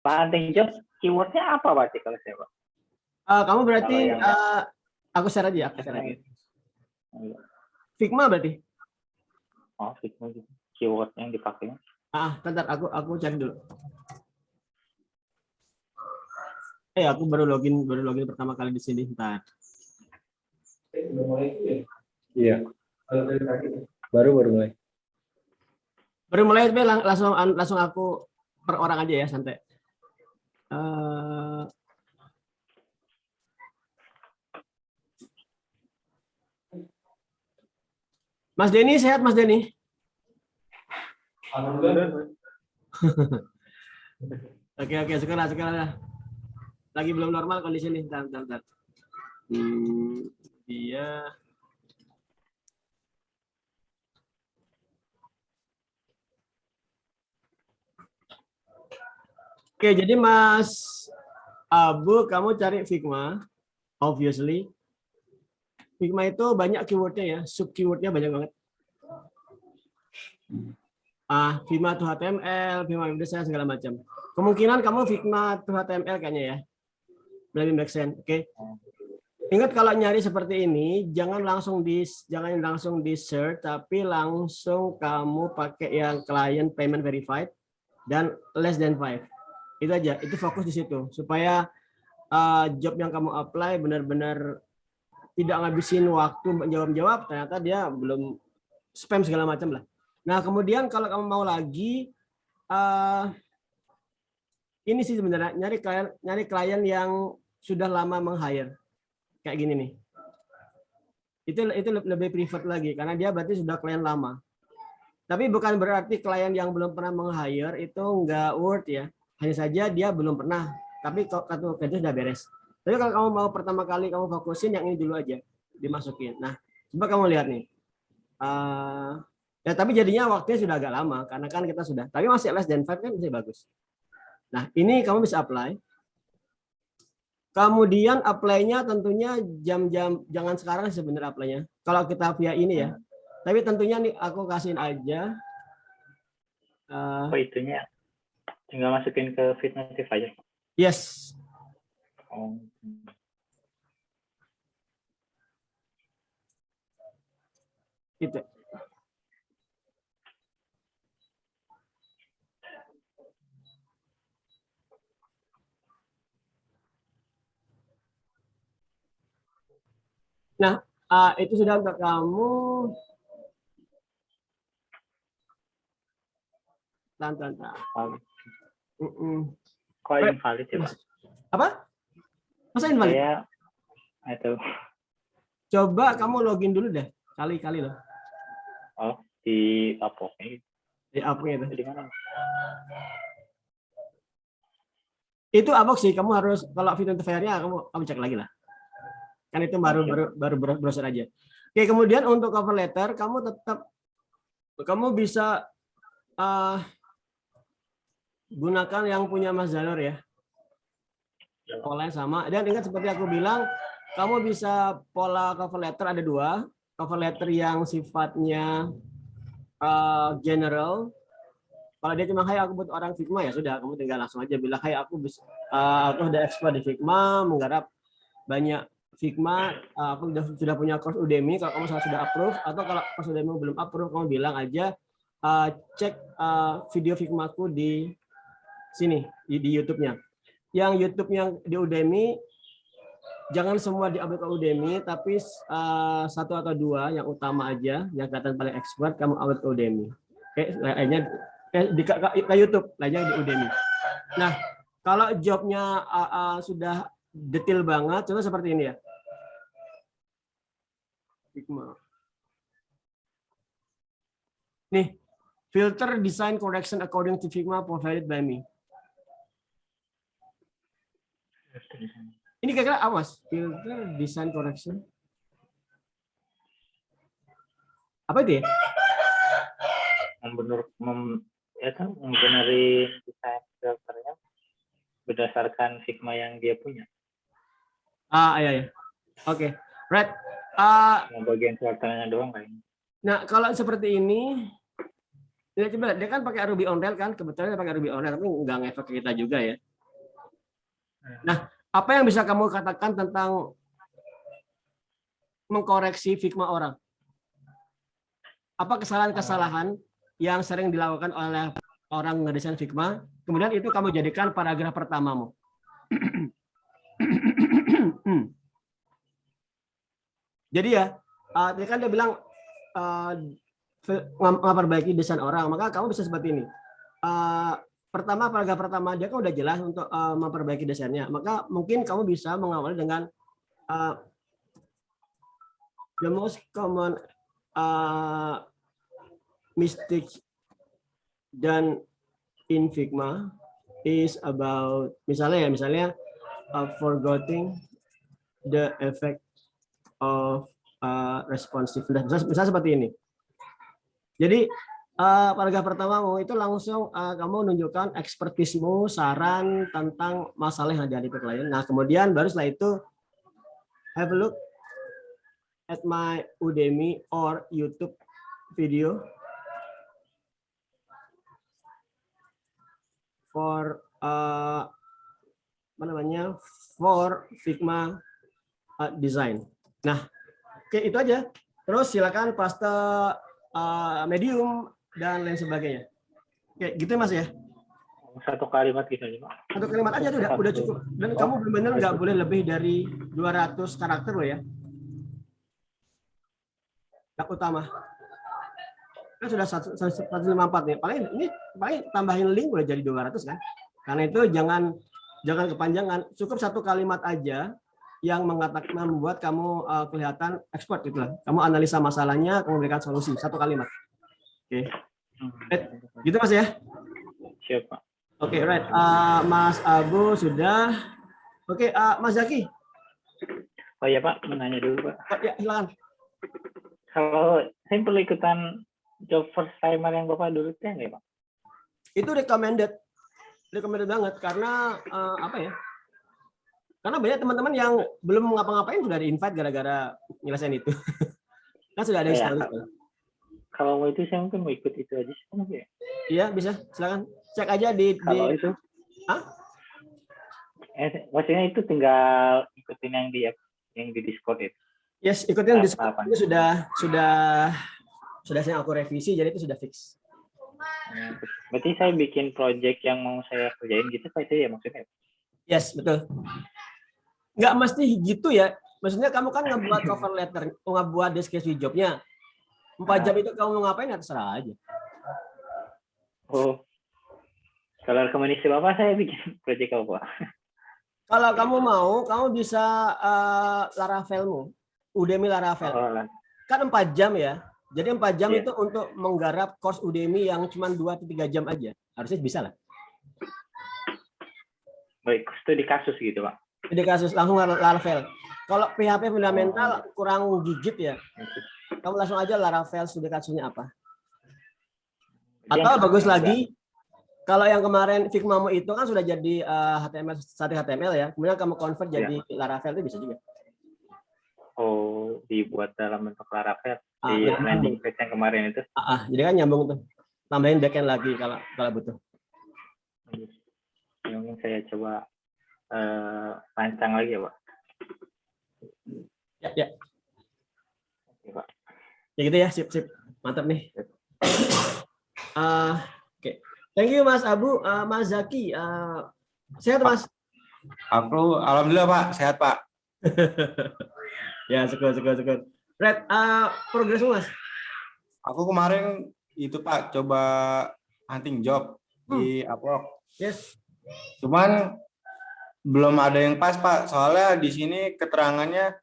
Pak Hunting Jobs, keywordnya apa berarti kalau saya, Pak? Kamu berarti Kalau yang aku share aja, aku share aja. Iya. Figma berarti. Oh, Figma gitu. Keyword yang dipakai. Bentar, aku cari dulu. Aku baru login pertama kali di sini. Bentar. Iya. Baru mulai. Baru mulai, tapi langsung aku per orang aja ya, santai. Mas Denny, sehat Mas Denny? Oke, sekarang. Lagi belum normal kondisi ini. Bentar. Dia Oke, jadi Mas Abu, kamu cari Figma, obviously. Figma itu banyak keywordnya ya, sub keywordnya banyak banget. Figma to HTML, Figma web design segala macam. Kemungkinan kamu Figma to HTML kayaknya ya. Lebih make sense. Oke. Ingat kalau nyari seperti ini, jangan langsung di search, tapi langsung kamu pakai yang client payment verified dan less than 5. Itu aja, itu fokus di situ supaya job yang kamu apply benar-benar tidak ngabisin waktu menjawab, ternyata dia belum spam segala macam lah. Nah, kemudian kalau kamu mau lagi ini sih sebenarnya nyari klien yang sudah lama meng-hire. Kayak gini nih. Itu lebih preferred lagi karena dia berarti sudah klien lama. Tapi bukan berarti klien yang belum pernah meng-hire itu nggak worth ya. Hanya saja dia belum pernah, tapi kartu kerja sudah beres. Tapi kalau kamu mau pertama kali kamu fokusin yang ini dulu aja, dimasukin. Nah, coba kamu lihat nih. Ya tapi jadinya waktunya sudah agak lama karena kan kita sudah. Tapi masih less than 5 kan masih bagus. Nah, ini kamu bisa apply. Kemudian apply-nya tentunya jam-jam jangan sekarang sebenarnya apply-nya. Kalau kita via ini ya. Tapi tentunya nih aku kasihin aja. Itunya tinggal masukin ke feed notifier. Yes. Itu. Nah, itu sudah untuk kamu. Tantan. Kok invalid ya, Pak? Apa? Masa invalid? Itu. Coba kamu login dulu deh, kali-kali loh. Oh, di apa? Di apa itu? Di mana? Itu apa sih? Kamu harus kalau fit notifier-nya kamu cek lagi lah. Kan itu baru browser aja. Oke, kemudian untuk cover letter kamu bisa gunakan yang punya Mas Zanur ya. Polanya sama. Dan ingat seperti aku bilang, kamu bisa pola cover letter ada 2. Cover letter yang sifatnya general. Kalau dia cuma, hai aku butuh orang Figma, ya sudah, kamu tinggal langsung aja bilang, hai aku udah expert di Figma, menggarap banyak Figma, aku sudah punya course Udemy, kalau kamu sudah approve, atau kalau course Udemy belum approve, kamu bilang aja, cek video Figmaku di sini, di YouTube-nya. Yang YouTube-nya di Udemy, jangan semua diupload ke Udemy, tapi 1 atau 2 yang utama aja, yang kelihatan paling expert, kamu upload ke Udemy. Oke, lainnya ke YouTube, lainnya di Udemy. Nah, kalau jobnya sudah detail banget, contoh seperti ini ya. Figma. Nih, filter design correction according to Figma provided by me. Ini kira-kira awas, filter design correction. Apa itu ya? Membenerin desain filternya berdasarkan Figma yang dia punya. Iya. Oke. Right. Bagian filternya doang kayaknya. Nah, kalau seperti ini, ya coba dia kan pakai Ruby on Rails kan, kebetulan dia pakai Ruby on Rails, tapi nggak ngefek ke kita juga ya. Nah, apa yang bisa kamu katakan tentang mengkoreksi Figma orang? Apa kesalahan-kesalahan yang sering dilakukan oleh orang ngedesain Figma, kemudian itu kamu jadikan paragraf pertamamu. Jadi ya, tadi kan dia bilang memperbaiki desain orang, maka kamu bisa seperti ini. Pertama, paragraf pertama dia kan udah jelas untuk memperbaiki desainnya, maka mungkin kamu bisa mengawali dengan the most common mistake done in Figma is about misalnya forgetting the effect of responsiveness. Misalnya seperti ini. Jadi paragraf pertamamu itu langsung kamu menunjukkan ekspertismu, saran tentang masalah yang dihadapi klien. Nah, kemudian baru setelah itu have a look at my Udemy or YouTube video for for Figma design. Nah, oke, itu aja. Terus silakan paste medium dan lain sebagainya. Oke, gitu Mas ya. Satu kalimat gitu aja, Pak. Satu kalimat aja udah cukup. Dan kamu benar-benar nggak boleh lebih dari 200 karakter loh ya. Yang utama. Kan sudah 154 nih. Paling tambahin link udah jadi 200 kan. Karena itu jangan kepanjangan. Cukup satu kalimat aja yang membuat kamu kelihatan expert gitu lah. Kamu analisa masalahnya, kamu berikan solusi. Satu kalimat. Oke. Gitu Mas ya? Siap, Pak. Oke, right. Mas Abu sudah. Oke, Mas Zaki. Oh iya Pak, menanya dulu Pak. Ya, silakan. Kalau saya perlu ikutan job first timer yang Bapak dulu itu nggak Pak? Itu recommended banget karena apa ya? Karena banyak teman-teman yang belum ngapa-ngapain sudah di-invite gara-gara nyelesain itu. Kan sudah ada yang Kalau mau itu saya mungkin mau ikut itu aja sih. Ya? Iya, bisa. Silakan. Cek aja kalau itu. Hah? Maksudnya itu tinggal ikutin yang di Discord itu. Yes, ikutin Discord. Itu sudah saya aku revisi, jadi itu sudah fix. Berarti saya bikin project yang mau saya kerjain gitu Pak itu ya maksudnya? Yes, betul. Nggak mesti gitu ya. Maksudnya kamu kan ngebuat cover letter, ngebuat deskripsi jobnya. 4 jam itu kamu mau ngapain ya terserah aja. Oh. Kalau rekomendasi Bapak saya bikin project apa? Kalau kamu mau, kamu bisa Laravelmu. Udemy Laravel. Kan 4 jam ya. Jadi 4 jam itu untuk menggarap course Udemy yang cuma 2-3 jam aja. Harusnya bisa lah. Baik, itu di kasus gitu Pak? Di kasus langsung Laravel. Kalau PHP fundamental kurang gigit ya. Kamu langsung aja Laravel studi kasusnya apa. Atau bagus lagi, kalau yang kemarin Figma itu kan sudah jadi HTML, static HTML ya. Kemudian kamu convert jadi Laravel itu bisa juga. Oh, dibuat dalam bentuk Laravel di landing page yang kemarin itu. Jadi kan nyambung tuh. Tambahin backend lagi kalau butuh. Mungkin saya coba rancang lagi ya, Pak. Ya. Oke, Pak. Ya gitu ya, sip. Mantap nih. Oke. Thank you Mas Abu, Mas Zaki. Sehat Mas? Aku alhamdulillah Pak, sehat Pak. Ya, syukur. Red, progresmu Mas? Aku kemarin itu Pak coba hunting job di Upwork. Yes. Cuman belum ada yang pas Pak, soalnya di sini keterangannya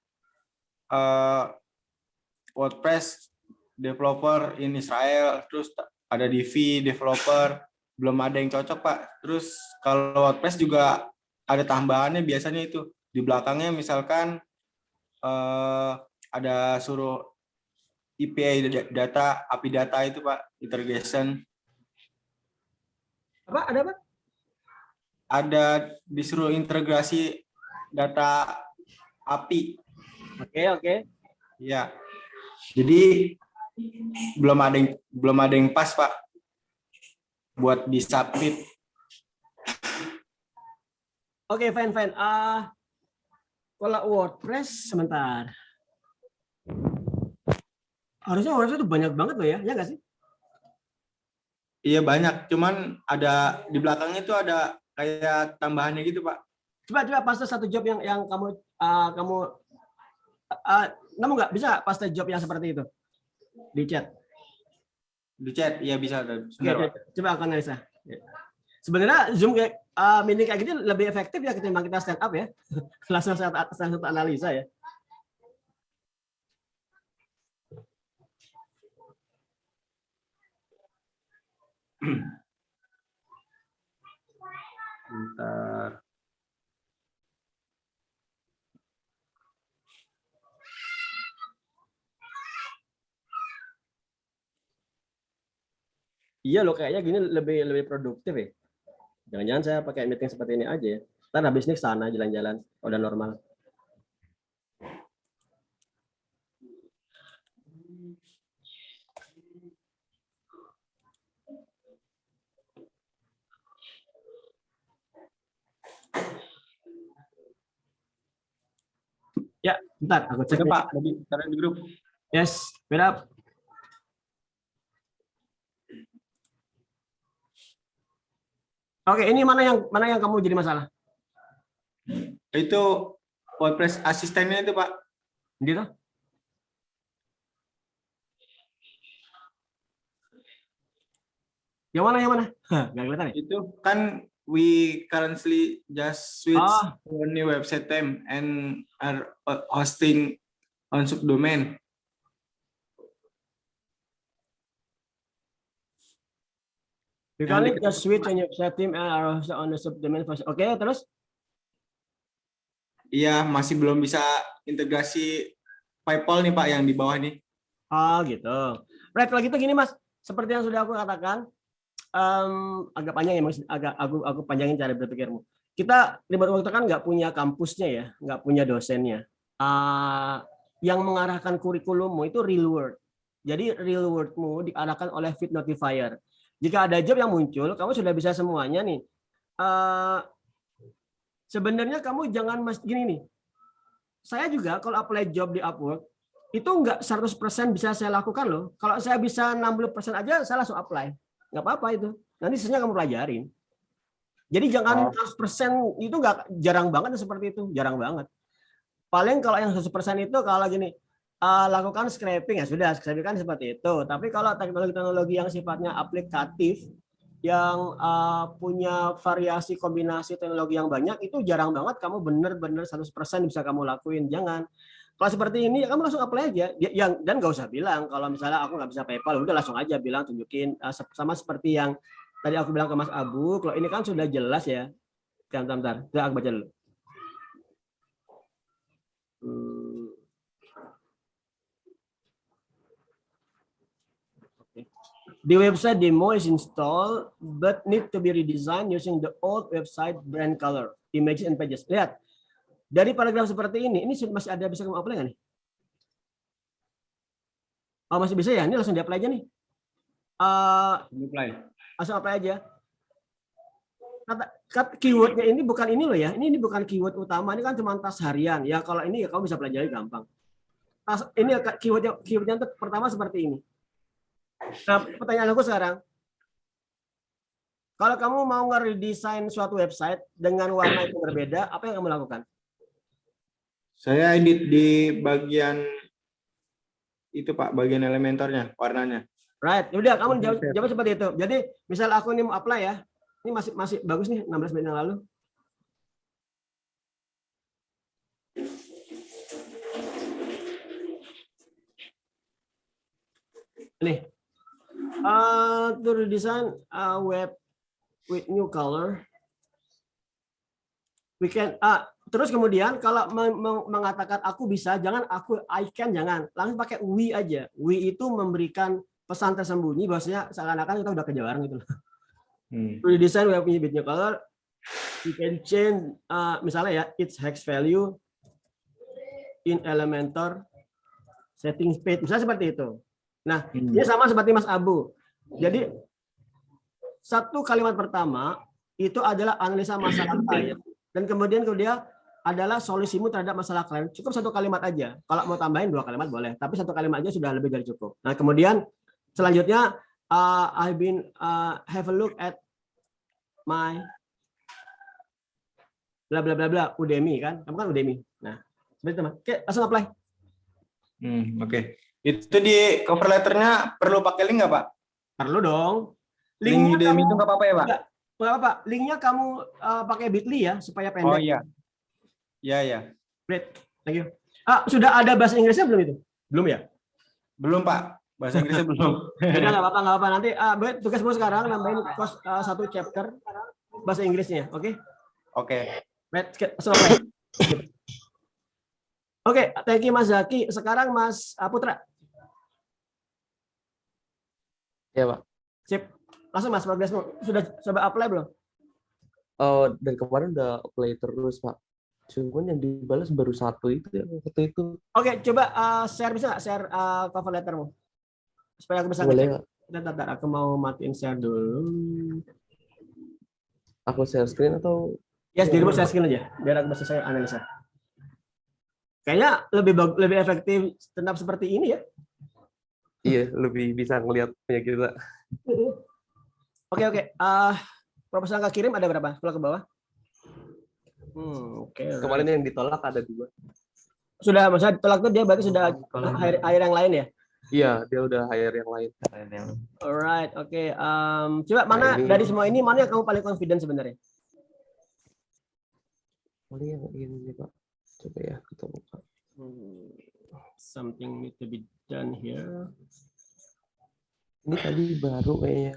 WordPress developer in Israel, terus ada DV developer, belum ada yang cocok Pak. Terus kalau WordPress juga ada tambahannya biasanya itu di belakangnya misalkan ada suruh API data itu Pak, integration. Ada apa? Ada disuruh integrasi data API. Oke. Ya. Jadi belum ada yang pas Pak buat disubmit. Oke, fine. Kalau WordPress sebentar. Harusnya WordPress itu banyak banget loh ya nggak sih? Iya banyak, cuman ada di belakangnya itu ada kayak tambahannya gitu Pak. Coba paste satu job yang kamu kamu nggak bisa paste job yang seperti itu di chat. Di chat, iya bisa. Oke, coba aku analisa. Sebenarnya Zoom kayak meeting kayak gini lebih efektif ya ketimbang kita stand up ya. Langsung analisa ya. Bentar. Iya loh, kayaknya gini lebih produktif ya. Jangan-jangan saya pakai meeting seperti ini aja ya. Ntar habis ini sana jalan-jalan, udah normal. Ya, bentar aku cek. Udah Pak, tadi di grup. Yes, beda. Oke, ini mana yang kamu jadi masalah? Itu WordPress asistennya itu Pak. Gitu? Yang mana? Nggak kelihatan ya? Itu kan we currently just switch to a new website theme and are hosting on subdomain. You can just switch on your website theme and are on the subdomain. Oke, terus? Iya, masih belum bisa integrasi PayPal nih Pak yang di bawah nih. Oh gitu. Right, kalau gitu gini Mas, seperti yang sudah aku katakan, agak panjang ya Mas, aku panjangin cara berpikirmu. Kita Remote Worker kan nggak punya kampusnya ya, nggak punya dosennya. Yang mengarahkan kurikulummu itu real world. Jadi real world-mu diarahkan oleh feed notifier. Jika ada job yang muncul, kamu sudah bisa semuanya nih. Sebenarnya kamu jangan gini nih. Saya juga kalau apply job di Upwork, itu nggak 100% bisa saya lakukan loh. Kalau saya bisa 60% aja, saya langsung apply. Nggak apa-apa itu. Nanti sisanya kamu pelajarin. Jadi jangan 100% itu jarang banget seperti itu. Jarang banget. Paling kalau yang 100% itu kalau gini, lakukan scraping ya sudah, scraping kan seperti itu. Tapi kalau teknologi-teknologi yang sifatnya aplikatif, yang punya variasi kombinasi teknologi yang banyak, itu jarang banget kamu benar-benar 100% bisa kamu lakuin. Jangan. Kalau seperti ini, kamu langsung apply aja. Dan nggak usah bilang, kalau misalnya aku nggak bisa PayPal, udah langsung aja bilang, tunjukin. Sama seperti yang tadi aku bilang ke Mas Abu, kalau ini kan sudah jelas ya. Bentar. Aku baca dulu. The website demo is installed, but need to be redesigned using the old website brand color, images, and pages. Lihat, dari paragraf seperti ini masih ada bisa kamu apply nggak nih? Oh, masih bisa ya? Ini langsung di-apply aja nih. Langsung apply aja. Kata keywordnya ini bukan ini loh ya. Ini bukan keyword utama. Ini kan cuma tas harian. Ya kalau ini ya kamu bisa pelajari gampang. Ini keywordnya pertama seperti ini. Nah, pertanyaan aku sekarang, kalau kamu mau nge-redesign suatu website dengan warna yang berbeda, apa yang kamu lakukan? Saya edit di bagian itu Pak, bagian Elementornya, warnanya. Right, udah kamu jawab seperti itu. Jadi, misal aku ini mau apply ya, ini masih bagus nih, 16 menit yang lalu. Nih. To redesign a web with new color, we can terus kemudian kalau mengatakan aku bisa, jangan I can, jangan langsung pakai we aja. We itu memberikan pesan tersembunyi bahwasanya seakan-akan kita udah kerja bareng gitu. To redesign web with new color, we can change misalnya ya its hex value in Elementor settings page, misalnya seperti itu. Nah, ini sama seperti Mas Abu. Jadi, satu kalimat pertama itu adalah analisa masalah klien. Dan kemudian dia adalah solusimu terhadap masalah kalian. Cukup satu kalimat aja. Kalau mau tambahin 2 kalimat boleh, tapi satu kalimat aja sudah lebih dari cukup. Nah, kemudian selanjutnya I've been have a look at my bla bla bla bla Udemy kan. Kamu kan Udemy. Nah, seperti itu, Mas. Oke, langsung apply. Oke. Itu di cover letternya perlu pakai link nggak, Pak? Perlu dong. Link Udemy itu nggak apa-apa ya, Pak? Nggak apa-apa. Linknya kamu pakai Bitly ya supaya pendek. Oh iya. Iya. Great. Thank you. Sudah ada bahasa Inggrisnya belum itu? Belum ya? Belum, Pak. Bahasa Inggrisnya belum. Udah nggak apa-apa. Nanti tugasmu sekarang nambahin satu chapter bahasa Inggrisnya, oke? Oke. Oke, thank you Mas Zaki. Sekarang Mas Putra. Ya, Pak. Sip. Langsung Mas, progresmu. Sudah coba apply belum? Oh, dari kemarin udah apply terus, Pak. Cuman yang dibalas baru satu itu ya, waktu itu. Oke, coba share, bisa nggak share cover lettermu? Supaya aku bisa Boleh, ngecek. Bentar, aku mau matiin share dulu. Aku share screen atau Yes, dirimu share screen aja, biar aku bisa saya analisa. Kayaknya lebih efektif tetap seperti ini ya. iya, lebih bisa ngelihat punya kita. Oke. Proposal yang kirim ada berapa? Scroll ke bawah. Oke. Kemarin yang ditolak ada 2. Sudah, maksudnya ditolak tuh dia berarti sudah hire yang lain ya? Iya, dia udah hire yang lain. Alright, oke. Coba mana dari semua ini mana yang kamu paling confident sebenarnya? Paling yang ini, Pak. Coba ya, kita buka. Something need to be done here. Ini tadi baru kayaknya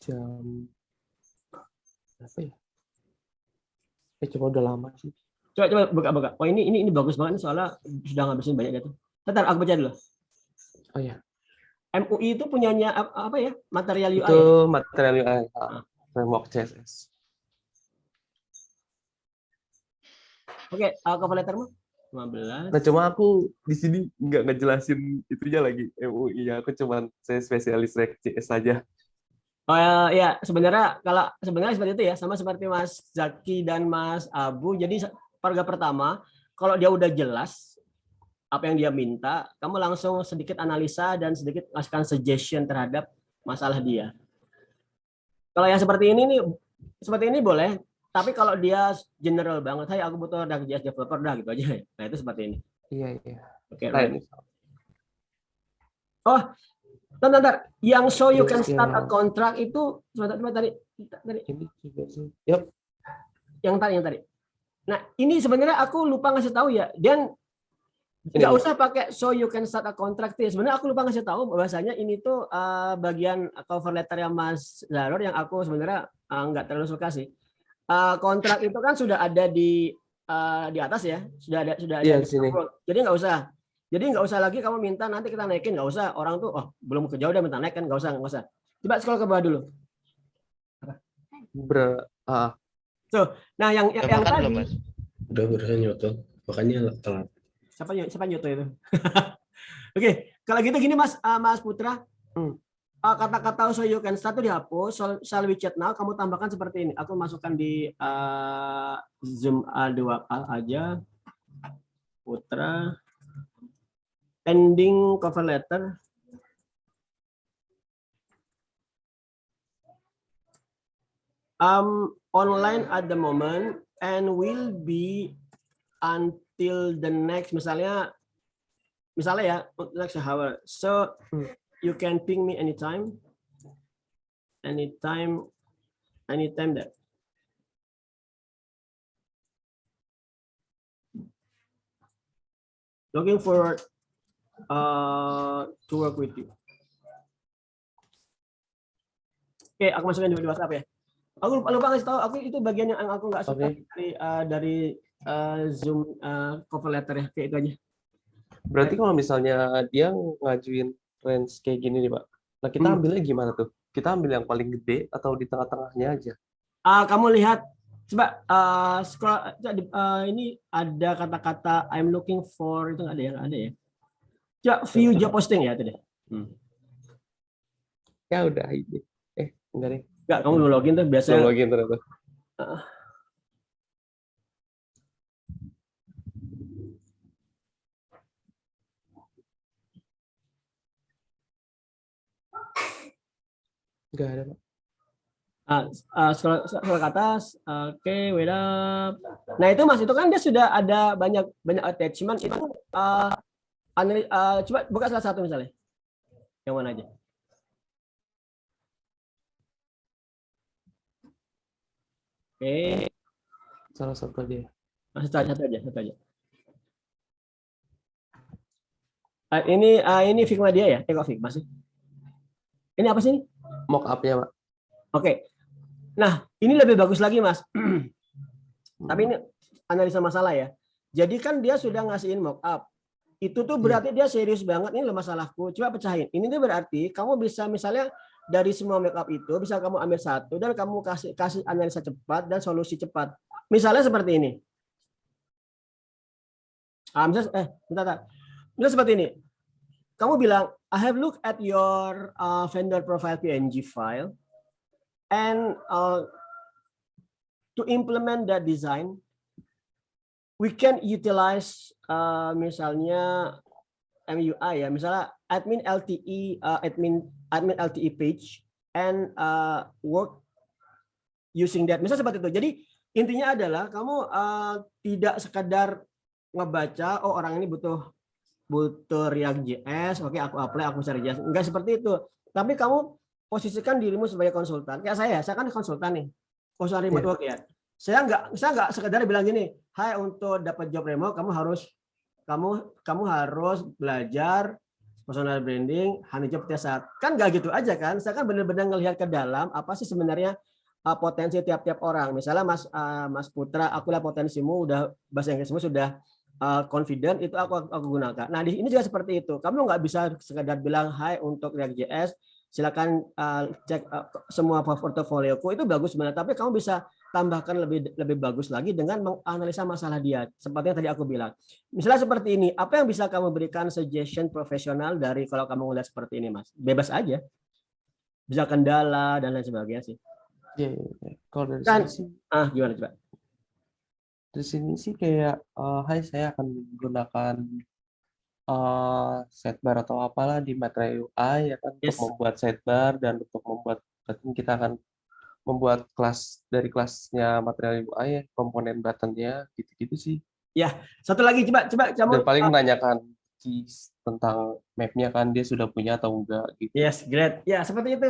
jam apa ya? Coba udah lama sih. Coba buka. Oh ini bagus banget nih soalnya sudah ngabisin banyak gitu. Bentar, aku baca dulu. Oh ya. MUI itu punyanya apa ya? Material UI. Itu material UI, framework CSS. Oke, cover lettermu 15. Nah, cuma aku di sini nggak ngejelasin itunya lagi MUI ya. Aku cuma saya spesialis React JS saja. Oh ya, sebenarnya seperti itu ya, sama seperti Mas Zaki dan Mas Abu. Jadi paragraf pertama, kalau dia udah jelas apa yang dia minta, kamu langsung sedikit analisa dan sedikit kasihkan suggestion terhadap masalah dia. Kalau yang seperti ini boleh, tapi kalau dia general banget, "Hai, aku butuh React.js developer," dah gitu aja. Nah, itu seperti ini. Iya. Oke, right. Oh, bentar. Yang show you can start a contract itu tadi. Ini juga sih. Yap. Yang tadi. Nah, ini sebenarnya aku lupa ngasih tahu ya. Dan nggak usah pakai show you can start a contract. Sebenarnya aku lupa ngasih tahu bahwasanya ini tuh bagian cover letter yang Mas Zaror yang aku sebenarnya nggak terlalu suka sih. Kontrak itu kan sudah ada di atas ya, sudah ada Iya, di sini. Jadi nggak usah lagi kamu minta nanti kita naikin, nggak usah. Orang tuh belum kejauh udah minta naik kan, nggak usah. Coba scroll ke bawah dulu. Nah yang tadi Udah berusaha nyotol, makanya telat. siapa nyoto itu? Oke, kalau gitu gini Mas Putra. Kata-kata so you can start itu dihapus. Shall we chat now? Kamu tambahkan seperti ini. Aku masukkan di Zoom A2A aja. Putra. Ending cover letter. Online at the moment and will be until the next misalnya ya next hour. So you can ping me anytime that. Looking forward to work with you. Oke, aku masukin di WhatsApp ya. Aku lupa ngasih tahu, aku itu bagian yang aku nggak suka dari Zoom cover letter ya, kayak itu aja. Berarti kalau misalnya dia ngajuin range kayak gini nih Pak, nah kita ambilnya gimana tuh? Kita ambil yang paling gede atau di tengah-tengahnya aja? Kamu lihat, coba scroll, ini ada kata-kata I'm looking for, itu nggak ada ya? Coba view job posting ya itu deh. Ya udah ini. Enggak deh. Enggak, kamu belum login tuh biasanya. Belum login ternyata. Nggak ada, Pak. Scroll ke atas. Oke, wait up. Nah itu Mas, itu kan dia sudah ada banyak attachment. Itu coba buka salah satu misalnya. Yang mana aja? Oke, Salah satu aja. satu aja. Ini Figma dia ya? Kok Figma sih? Ini apa sih ini? Mock up-nya, Pak. Oke. Nah, ini lebih bagus lagi, Mas. Tapi ini analisa masalah ya. Jadi kan dia sudah ngasihin mock up. Itu tuh berarti dia serius banget, ini loh masalahku. Coba pecahin. Ini tuh berarti kamu bisa misalnya dari semua mock up itu bisa kamu ambil satu dan kamu kasih analisa cepat dan solusi cepat. Misalnya seperti ini. Misalnya seperti ini. Kamu bilang, I have looked at your vendor profile PNG file. And to implement that design, we can utilize misalnya MUI ya, misalnya admin LTE page and work using that. Misalnya seperti itu. Jadi intinya adalah kamu tidak sekedar ngebaca, oh orang ini butuh React.js, oke aku apply, aku cari JS. Enggak seperti itu. Tapi kamu posisikan dirimu sebagai konsultan. Kayak saya kan konsultan nih. Konsultan remote work ya. Saya nggak sekedar bilang gini, hai untuk dapat job remote kamu harus belajar personal branding, honey job test. Kan nggak gitu aja kan. Saya kan benar-benar ngelihat ke dalam apa sih sebenarnya potensi tiap-tiap orang. Misalnya Mas Putra, aku lihat potensimu udah bahasa Inggrismu sudah confident, itu aku gunakan. Nah, di ini juga seperti itu. Kamu nggak bisa sekedar bilang hai untuk React.js, silakan cek semua portofolioku, itu bagus sebenarnya, tapi kamu bisa tambahkan lebih bagus lagi dengan menganalisa masalah dia seperti yang tadi aku bilang. Misalnya seperti ini, apa yang bisa kamu berikan suggestion profesional dari kalau kamu melihat seperti ini, Mas? Bebas aja, bisa kendala dan lain sebagainya sih. Iya. Kalau dari Kan, sini sih, gimana coba? dari sini sih kayak, hai saya akan menggunakan sidebar atau apalah di Material UI ya kan untuk Yes. membuat sidebar dan untuk membuat kita akan membuat kelas dari kelasnya Material UI ya, komponen buttonnya gitu-gitu sih. Ya, satu lagi coba kamu. Dan paling menanyakan keys tentang mapnya kan dia sudah punya atau enggak gitu. Yes, great. Ya, seperti itu.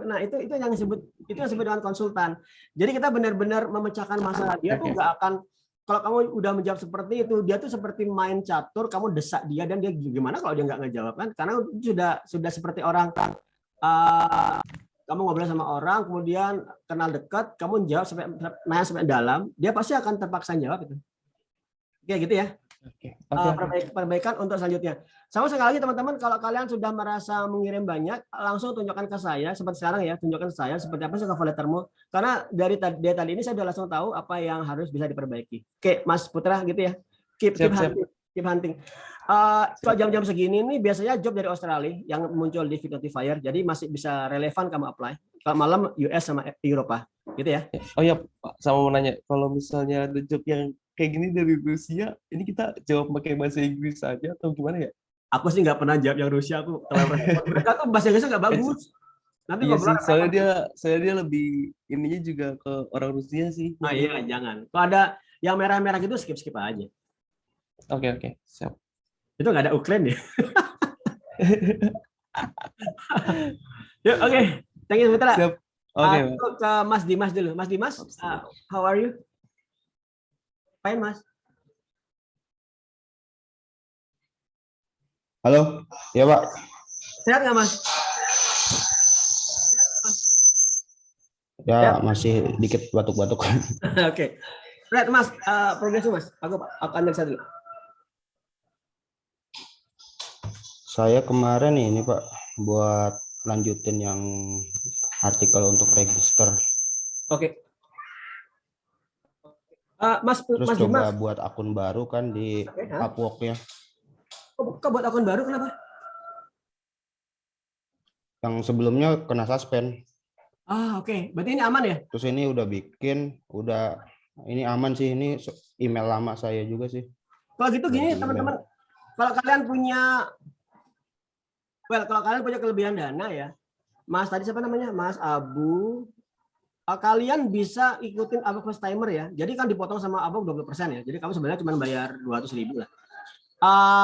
Nah, itu yang disebut dengan konsultan. Jadi kita benar-benar memecahkan masalah dia tuh nggak akan, kalau kamu udah menjawab seperti itu, dia tuh seperti main catur, kamu desak dia dan dia gimana kalau dia nggak ngejawab kan? Karena sudah seperti orang kamu ngobrol sama orang, kemudian kenal dekat, kamu jawab sampai dalam, dia pasti akan terpaksa jawab itu. Oke, gitu ya. Perbaikan untuk selanjutnya. Sama sekali lagi teman-teman, kalau kalian sudah merasa mengirim banyak, langsung tunjukkan ke saya seperti sekarang ya, tunjukkan ke saya seperti apa sih cover lettermu. Karena dari tadi ini saya sudah langsung tahu apa yang harus bisa diperbaiki. Oke, Mas Putra gitu ya. Keep hunting. Kalau jam-jam segini nih biasanya job dari Australia yang muncul di Fit Notifier, jadi masih bisa relevan kamu apply. Kalau malam US sama Eropa, gitu ya. Oh ya, Pak, sama mau nanya, kalau misalnya ada job yang kayak gini dari Rusia, ini kita jawab pakai bahasa Inggris saja atau gimana ya? Aku sih nggak pernah jawab yang Rusia, mereka tuh bahasa Inggrisnya nggak bagus. Nanti iya sih, soalnya dia lebih ininya juga ke orang Rusia sih. Ah iya, jangan. Kalau ada yang merah-merah gitu skip aja. Oke, siap. Itu nggak ada Ukraine ya. Yuk, oke. Thank you, Putra. Siap. Oke. Ke Mas Dimas dulu. Mas Dimas, how are you? Fine, Mas. Halo, ya Pak. Sehat nggak, Mas? Ya masih dikit batuk-batuk. Oke. Lihat Mas, progresnya Mas. Aku analisa dulu. Saya kemarin ini Pak buat lanjutin yang artikel untuk register. Oke. Mas Terus Dimas. coba buat akun baru kan di Upwork-nya. Kok buat akun baru kenapa? Yang sebelumnya kena suspend. Oke. Berarti ini aman ya? Terus ini udah ini aman sih, ini email lama saya juga sih. Kalau gitu gini teman-teman, kalau kalian punya kelebihan dana ya, Mas tadi siapa namanya? Mas Abu. Kalian bisa ikutin Upwork First Timer ya. Jadi kan dipotong sama Upwork 20% ya. Jadi kamu sebenarnya cuma bayar 200.000 lah.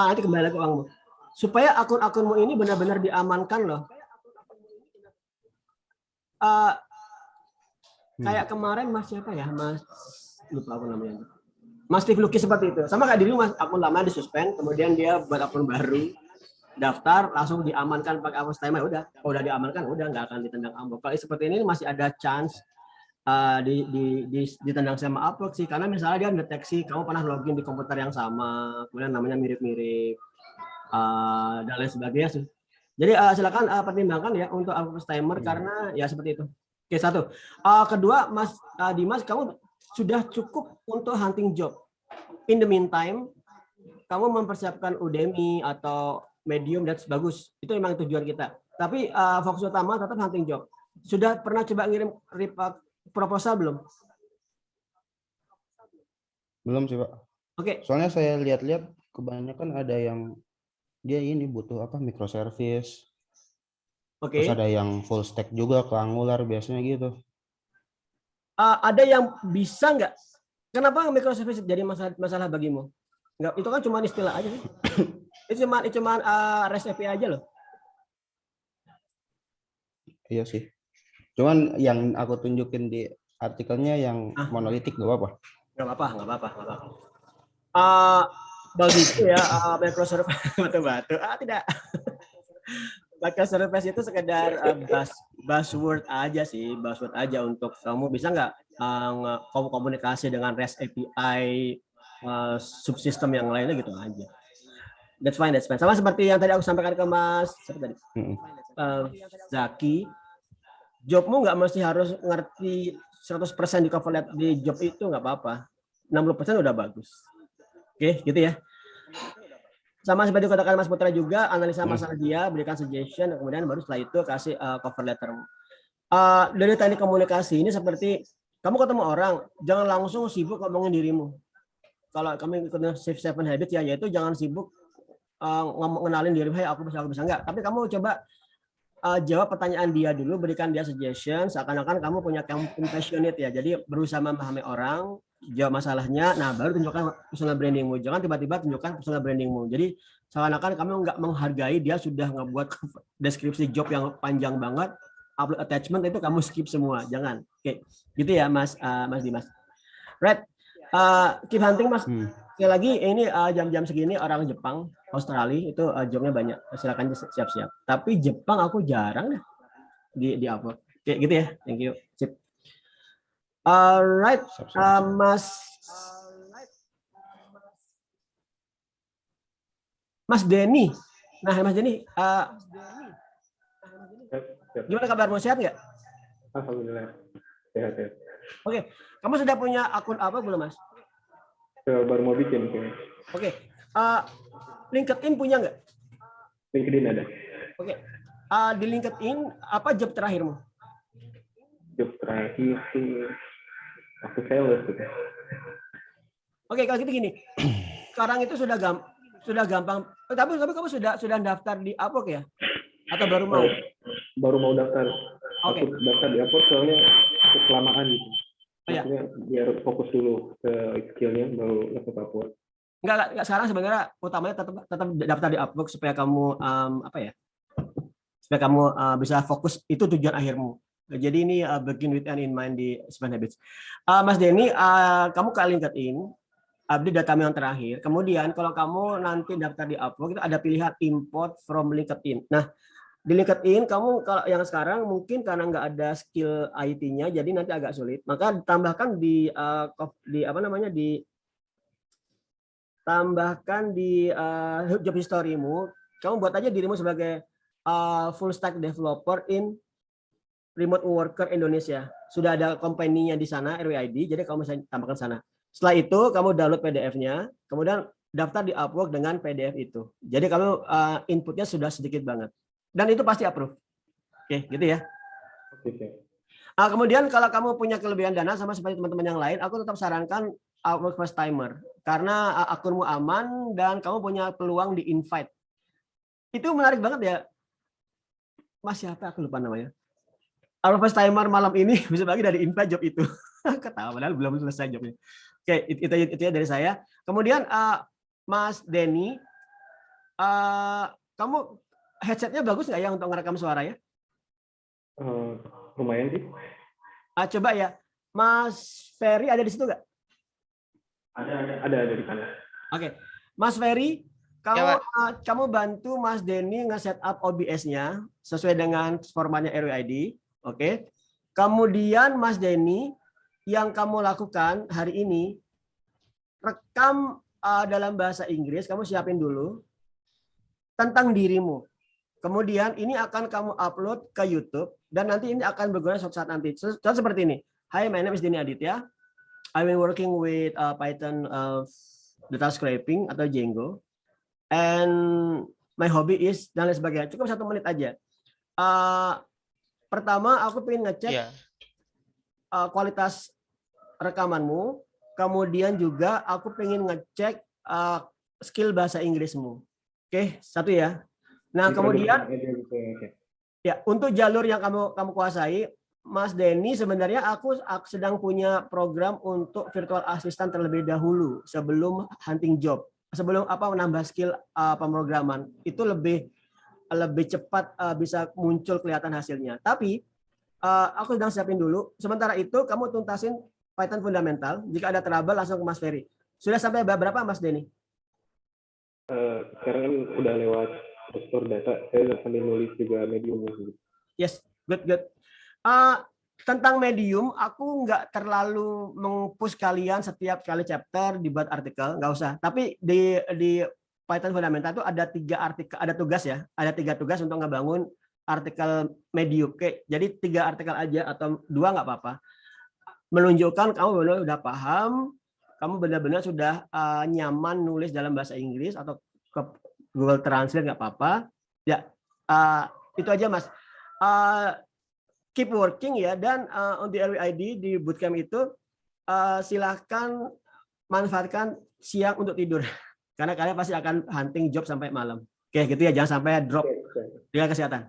Nanti kembali lagi uangmu. Supaya akun-akunmu ini benar-benar diamankan loh. Kayak kemarin Mas siapa ya? Mas lupa aku namanya. Mas Steve Luki seperti itu. Sama kayak dulu Mas, akun lama disuspend, kemudian dia buat akun baru, daftar, langsung diamankan pakai Upwork Timer. Udah diamankan, udah nggak akan ditendang Upwork. Kalau seperti ini masih ada chance ditendang sama Upwork sih, karena misalnya dia mendeteksi kamu pernah login di komputer yang sama, kemudian namanya mirip-mirip dan lain sebagainya sih. Jadi silakan pertimbangkan ya untuk Upwork Timer karena ya seperti itu. Oke, satu. Kedua, Mas Dimas, kamu sudah cukup untuk hunting job. In the meantime, kamu mempersiapkan Udemy atau Medium, that's bagus. Itu memang tujuan kita. Tapi fokus utama tetap hunting job. Sudah pernah coba ngirim proposal belum? Belum sih, Pak. Oke. Soalnya saya lihat-lihat kebanyakan ada yang dia ini butuh apa microservice. Oke. Terus ada yang full stack juga ke Angular biasanya gitu. Ada yang bisa nggak? Kenapa microservice jadi masalah bagimu? Nggak, itu kan cuma istilah aja sih. itu cuma REST API aja loh. Iya sih. Cuman yang aku tunjukin di artikelnya yang monolitik nggak apa-apa. Nggak apa-apa. Begitu ya, microservice batu-batu. Tidak. Microservice itu sekedar buzzword aja sih, buzzword aja untuk kamu bisa nggak komunikasi dengan REST API subsistem yang lainnya gitu aja. That's fine. Sama seperti yang tadi aku sampaikan ke Mas Zaki, jobmu nggak mesti harus ngerti 100% di cover letter di job itu, nggak apa-apa. 60% udah bagus. Oke, gitu ya. Sama seperti katakan Mas Putra juga, analisa masalah dia, berikan suggestion, kemudian baru setelah itu kasih cover letter. Dari teknik komunikasi ini seperti kamu ketemu orang, jangan langsung sibuk ngomongin dirimu. Kalau kami ikut Shift 7 Habits ya, yaitu jangan sibuk ngenalin diri, hey aku bisa enggak. Tapi kamu coba jawab pertanyaan dia dulu, berikan dia suggestion, seakan-akan kamu punya compassionate ya. Jadi berusaha memahami orang, jawab masalahnya, nah baru tunjukkan personal brandingmu. Jangan tiba-tiba tunjukkan personal brandingmu. Jadi seakan-akan kamu nggak menghargai dia sudah ngebuat deskripsi job yang panjang banget, upload attachment itu kamu skip semua, jangan. Oke, gitu ya Mas Dimas. Right, keep hunting Mas. Sekali lagi ini jam-jam segini orang Jepang, Australia itu jobnya banyak. Silakan siap-siap. Tapi Jepang aku jarang deh di upload. Oke, gitu ya. Thank you. Sip. Alright, Mas Denny. Nah, Mas Denny, gimana kabarmu, sehat nggak? Alhamdulillah. Sehat ya. Oke, kamu sudah punya akun apa belum, Mas? Baru mau bikin. Oke, LinkedIn punya nggak? LinkedIn ada. Oke, di LinkedIn apa job terakhirmu? Job terakhir tuh aku sales gitu. Oke, kalau gitu gini. Sekarang itu sudah gampang. Tapi kamu sudah daftar di Upwork ya? Atau baru mau? Baru mau daftar. Oke. Aku daftar di Upwork soalnya kelamaan gitu. Maksudnya biar fokus dulu ke skillnya baru daftar Upwork. Enggak, sekarang sebenarnya utamanya tetap daftar di Upwork supaya kamu supaya kamu bisa fokus, itu tujuan akhirmu. Jadi ini begin with and in mind di 7 Habits. Mas Denny, kamu ke LinkedIn, update datamu yang terakhir. Kemudian kalau kamu nanti daftar di Upwork, itu ada pilihan import from LinkedIn. Nah, di LinkedIn kamu kalau yang sekarang mungkin karena nggak ada skill IT-nya, jadi nanti agak sulit. Maka tambahkan job history-mu. Kamu buat aja dirimu sebagai full stack developer in remote worker Indonesia. Sudah ada company-nya di sana, RWID, jadi kamu bisa tambahkan sana. Setelah itu kamu download PDF-nya, kemudian daftar di Upwork dengan PDF itu. Jadi kamu inputnya sudah sedikit banget. Dan itu pasti approve. Oke, gitu ya. Oke. Kemudian kalau kamu punya kelebihan dana sama seperti teman-teman yang lain, aku tetap sarankan Upwork First Timer. Karena akunmu aman dan kamu punya peluang di invite. Itu menarik banget ya. Mas siapa aku lupa namanya. Our first timer malam ini bisa bagi dari invite job itu. Ketawa padahal belum selesai jobnya. Oke, itu ya dari saya. Kemudian Mas Denny, kamu headsetnya bagus nggak ya untuk ngerekam suara ya? Lumayan sih. Coba ya, Mas Ferry ada di situ nggak? Ada di sana. Oke, Mas Ferry, kamu Ya, kamu bantu Mas Denny nge-setup OBS-nya sesuai dengan formatnya RWID. Oke. Kemudian Mas Denny, yang kamu lakukan hari ini, rekam dalam bahasa Inggris, kamu siapin dulu tentang dirimu. Kemudian ini akan kamu upload ke YouTube dan nanti ini akan berguna suatu saat nanti. Contoh seperti ini. Hi, my name is Denny Aditya. I've been working with Python data scraping atau Django. And my hobby is dan lain sebagainya. Cukup 1 menit aja. Pertama, aku pengen ngecek Iya. kualitas rekamanmu. Kemudian juga aku pengen ngecek skill bahasa Inggrismu. Oke, 1 ya. Nah, kemudian ya untuk jalur yang kamu kuasai, Mas Denny, sebenarnya aku sedang punya program untuk virtual assistant terlebih dahulu sebelum hunting job. Sebelum menambah skill pemrograman itu lebih cepat bisa muncul kelihatan hasilnya. Tapi aku sedang siapin dulu. Sementara itu kamu tuntasin Python fundamental. Jika ada trouble langsung ke Mas Ferry. Sudah sampai berapa Mas Denny? Sekarang kan udah lewat struktur data. Saya udah sambil nulis juga Medium. Yes, good. Tentang Medium, aku nggak terlalu meng-push kalian setiap kali chapter dibuat artikel, nggak usah. Tapi di Python fundamental itu ada 3 artikel, ada tugas ya, ada 3 tugas untuk ngebangun artikel Medium. Oke, jadi 3 artikel aja atau 2 nggak apa-apa. Menunjukkan kamu benar-benar udah paham, kamu benar-benar sudah nyaman nulis dalam bahasa Inggris atau ke Google Translate nggak apa-apa. Ya, itu aja Mas. Keep working ya, dan on the RWID di bootcamp itu silahkan manfaatkan siang untuk tidur karena kalian pasti akan hunting job sampai malam. Oke, gitu ya, jangan sampai drop dengan kesehatan.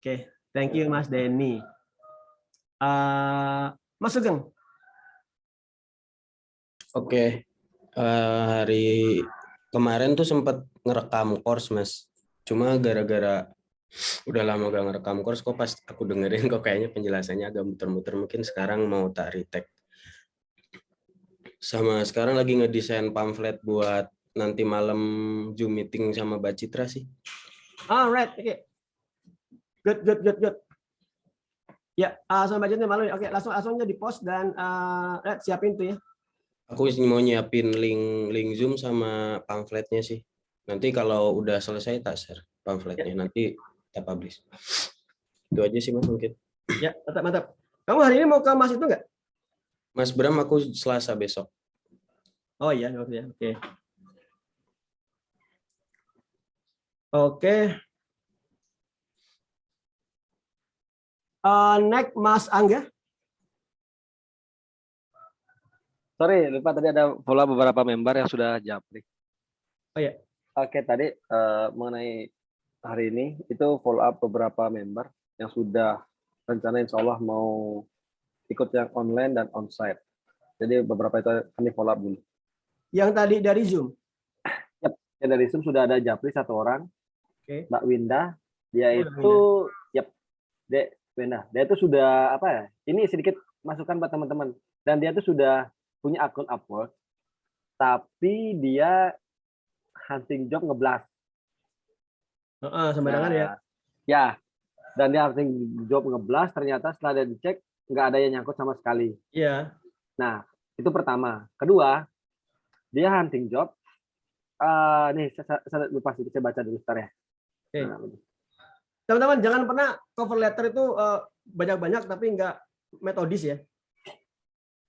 Oke, thank you Mas Denny. Mas Sugeng. Oke, hari kemarin tuh sempat ngerekam course Mas. Cuma gara-gara udah lama gak ngerekam course, kok pas aku dengerin kok kayaknya penjelasannya agak muter-muter, mungkin sekarang mau tak retake. Sama sekarang lagi ngedesain pamflet buat nanti malam Zoom meeting sama Mbak Citra sih. Alright, oke. Good. Ya, sama Mbak Citra malu. Oke, langsungnya di post dan siapin tuh ya. Aku mau nyiapin link Zoom sama pamfletnya sih. Nanti kalau udah selesai tak share pamfletnya, nanti kita publish. Itu aja sih Mas mungkin. Ya, mantap. Kamu hari ini mau ke Mas itu nggak? Mas Bram, aku Selasa besok. Oh iya, oke. Oke. Next Mas Angga. Sorry, lupa tadi ada follow beberapa member yang sudah japri. Oh ya. Oke, tadi mengenai hari ini itu follow up beberapa member yang sudah rencana insya Allah mau ikut yang online dan onsite. Jadi beberapa itu akan di follow up dulu. Yang tadi dari Zoom? Yep. Yang dari Zoom sudah ada japri 1 orang. Oke. Mbak Winda, dia itu, Winda, dia itu sudah apa ya? Ini sedikit masukan buat teman-teman. Dan dia itu sudah punya akun Upwork, tapi dia hunting job ngeblast. Sembarangan ya. Ya, dan dia hunting job ngeblast, ternyata setelah dia dicek nggak ada yang nyangkut sama sekali. Iya. Nah, itu pertama. Kedua, dia hunting job. Nih, saya lupa sedikit, saya baca dulu sebentar ya. Oke. Teman-teman, jangan pernah cover letter itu banyak-banyak tapi nggak metodis ya.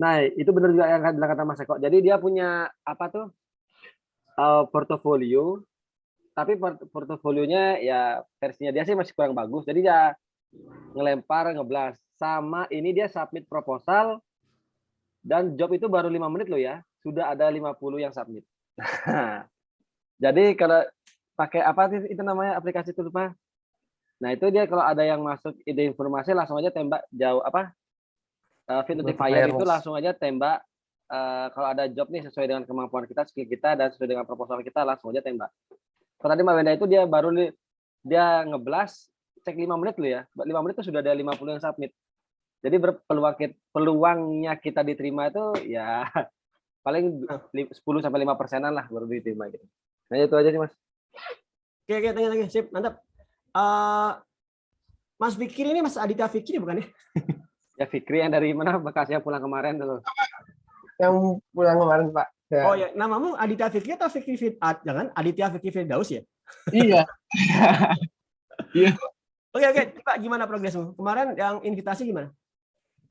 Nah, itu benar juga yang kata Mas Eko. Jadi dia punya apa tuh? Portofolio, tapi portofolionya ya versinya dia sih masih kurang bagus. Jadi dia ngeblast. Sama ini dia submit proposal dan job itu baru 5 menit loh ya. Sudah ada 50 yang submit. Jadi kalau pakai apa itu namanya aplikasi itu lupa? Nah itu dia kalau ada yang masuk ide informasi langsung aja tembak jauh feed notifier itu Mas. langsung aja tembak. Kalau ada job nih sesuai dengan kemampuan kita, skill kita dan sesuai dengan proposal kita langsung aja tembak. Kalau tadi Mbak Wenda itu dia baru dia ngeblas cek 5 menit loh ya. 5 menit itu sudah ada 50 yang submit. Jadi peluangnya kita diterima itu ya paling 10 sampai 5%-an lah baru diterima gitu. Nah itu aja sih Mas. Oke, tanya sip, mantap. Mas Fikri ini Mas Aditya Fikri bukan ya? Ya Fikri yang dari mana Bekasi yang pulang kemarin tuh. Yang pulang kemarin Pak. Ya. Oh ya, namamu Aditya Fikri atau Fikri jangan Aditya Fikri Firdaus ya? Iya. Iya. Oke, Pak gimana progresmu? Kemarin yang invitasi gimana?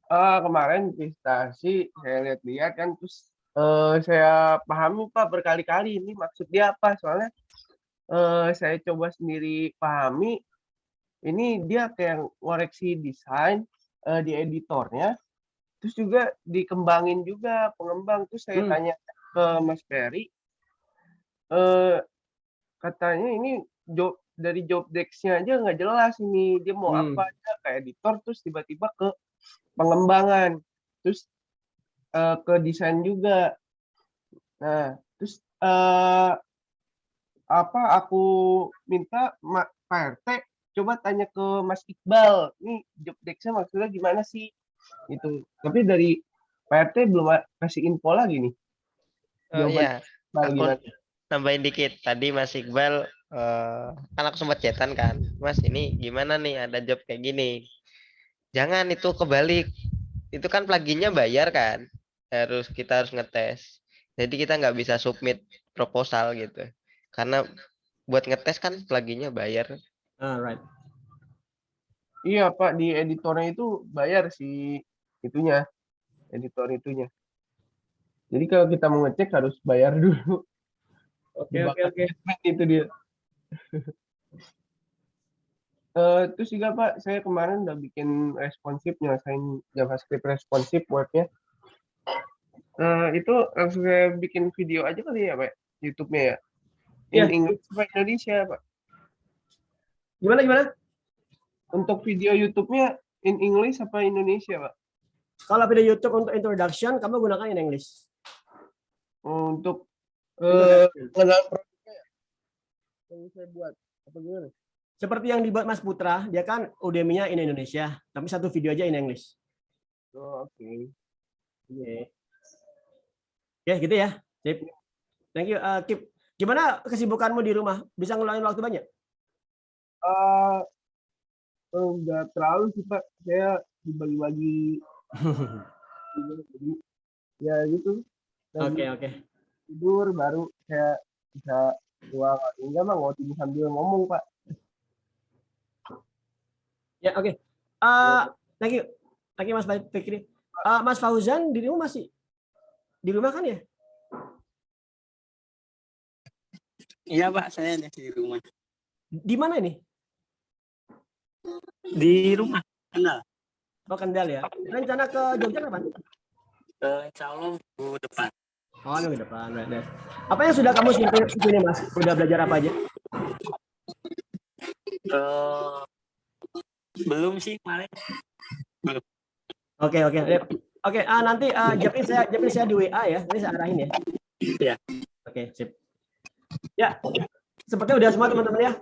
Kemarin investasi saya lihat-lihat kan terus saya pahami Pak berkali-kali ini maksud dia apa, soalnya saya coba sendiri pahami ini dia kayak ngoreksi desain di editornya, terus juga dikembangin juga pengembang. Terus saya tanya ke Mas Ferry, katanya ini dari job desk-nya aja nggak jelas ini dia mau apa aja kayak editor, terus tiba-tiba ke pengembangan, terus ke desain juga. Nah, terus aku minta Pak RT coba tanya ke Mas Iqbal, nih job desk-nya maksudnya gimana sih? Gitu. Tapi dari Pak RT belum kasih info lagi nih. Iya, aku Gimana? nambahin dikit. Tadi Mas Iqbal, kan aku sempat chatan kan, Mas ini gimana nih ada job kayak gini? Jangan itu kebalik. Itu kan pluginnya bayar kan, kita harus ngetes. Jadi kita nggak bisa submit proposal gitu, karena buat ngetes kan pluginnya bayar. Right. Iya Pak, di editornya itu bayar sih itunya, editor itunya. Jadi kalau kita mau ngecek harus bayar dulu. Oke. Itu dia. Terus juga Pak, saya kemarin udah bikin responsif, nyelesain JavaScript responsif webnya. Itu langsung saya bikin video aja kali ya Pak, YouTube-nya ya. In English apa Indonesia Pak? Gimana? Untuk video YouTube-nya in English apa Indonesia Pak? Kalau video YouTube untuk introduction, kamu gunakan in English. Untuk pengenalan produknya ya? Yang saya buat apa gimana? Seperti yang dibuat Mas Putra, dia kan Udemy-nya in Indonesia, tapi satu video aja in English. Oh, oke. Oke, gitu ya. Sip. Thank you. Kip, gimana kesibukanmu di rumah? Bisa ngeluangin waktu banyak? Enggak terlalu sih Pak. Saya dibagi-bagi. Jadi, ya gitu. Oke. Tidur baru saya bisa keluar. Enggak mah mau tidur sambil ngomong Pak. Ya, oke. Thank you Mas Fikri. Mas Fauzan di rumah masih di rumah kan ya? Iya Pak, saya di rumah. Di mana ini? Di rumah, Kendal. Oh, Kendal ya. Rencana ke Jogja kapan? Insya Allah minggu depan. Oh, minggu depan. Right. Apa yang sudah kamu siapin ini Mas? Udah belajar apa aja? Belum sih kemarin. Belum. Oke. Nanti Japri saya di WA ya. Nanti saya arahin ya. Iya. Oke, sip. Ya, sepertinya udah semua teman-teman ya.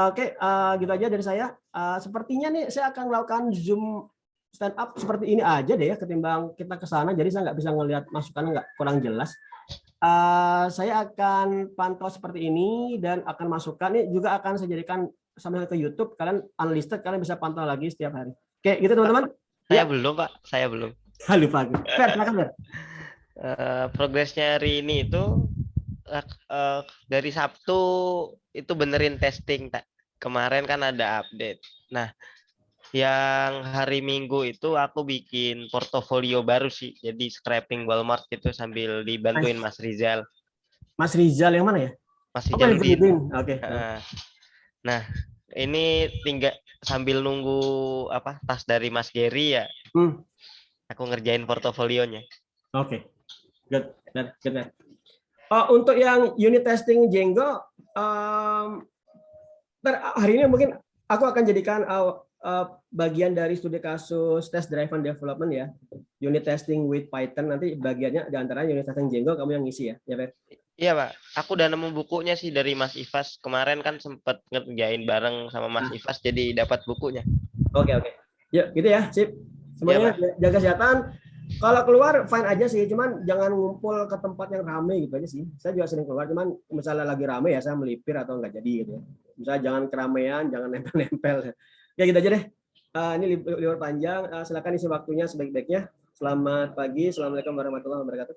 Oke, gitu aja dari saya. Sepertinya nih saya akan melakukan Zoom stand up seperti ini aja deh ya, ketimbang kita ke sana. Jadi saya nggak bisa ngelihat masukan, nggak kurang jelas. Saya akan pantau seperti ini dan akan masukkan ini juga akan saya jadikan sambil ke YouTube. Kalian unlisted, kalian bisa pantau lagi setiap hari. Oke, gitu teman-teman. Saya belum Pak, saya belum. Lupa. Fer, silakan Fer. Progresnya hari ini itu dari Sabtu itu benerin testing tak. Kemarin kan ada update. Nah, yang hari Minggu itu aku bikin portofolio baru sih. Jadi scraping Walmart gitu sambil dibantuin Mas Rizal. Mas Rizal yang mana ya? Mas Rizal Oke. Nah, ini tinggal sambil nunggu tas dari Mas Gary ya. Aku ngerjain portofolionya. Oke. Good. Untuk yang unit testing Django hari ini mungkin aku akan jadikan bagian dari studi kasus test driven development ya, unit testing with Python. Nanti bagiannya di antara unit testing Django kamu yang ngisi ya, ya Fer? Iya Pak, aku udah nemu bukunya sih dari Mas Ivas. Kemarin kan sempet ngerjain bareng sama Mas Ivas, jadi dapat bukunya. Oke. Yuk, gitu ya, sip. Semuanya jaga kesehatan. Kalau keluar fine aja sih, cuman jangan ngumpul ke tempat yang rame gitu aja sih. Saya juga sering keluar, cuman misalnya lagi rame ya saya melipir atau nggak jadi gitu ya. Misalnya jangan keramaian, jangan nempel-nempel. Ya gitu aja deh. Ini libur panjang, silakan isi waktunya sebaik-baiknya. Selamat pagi, assalamualaikum warahmatullahi wabarakatuh.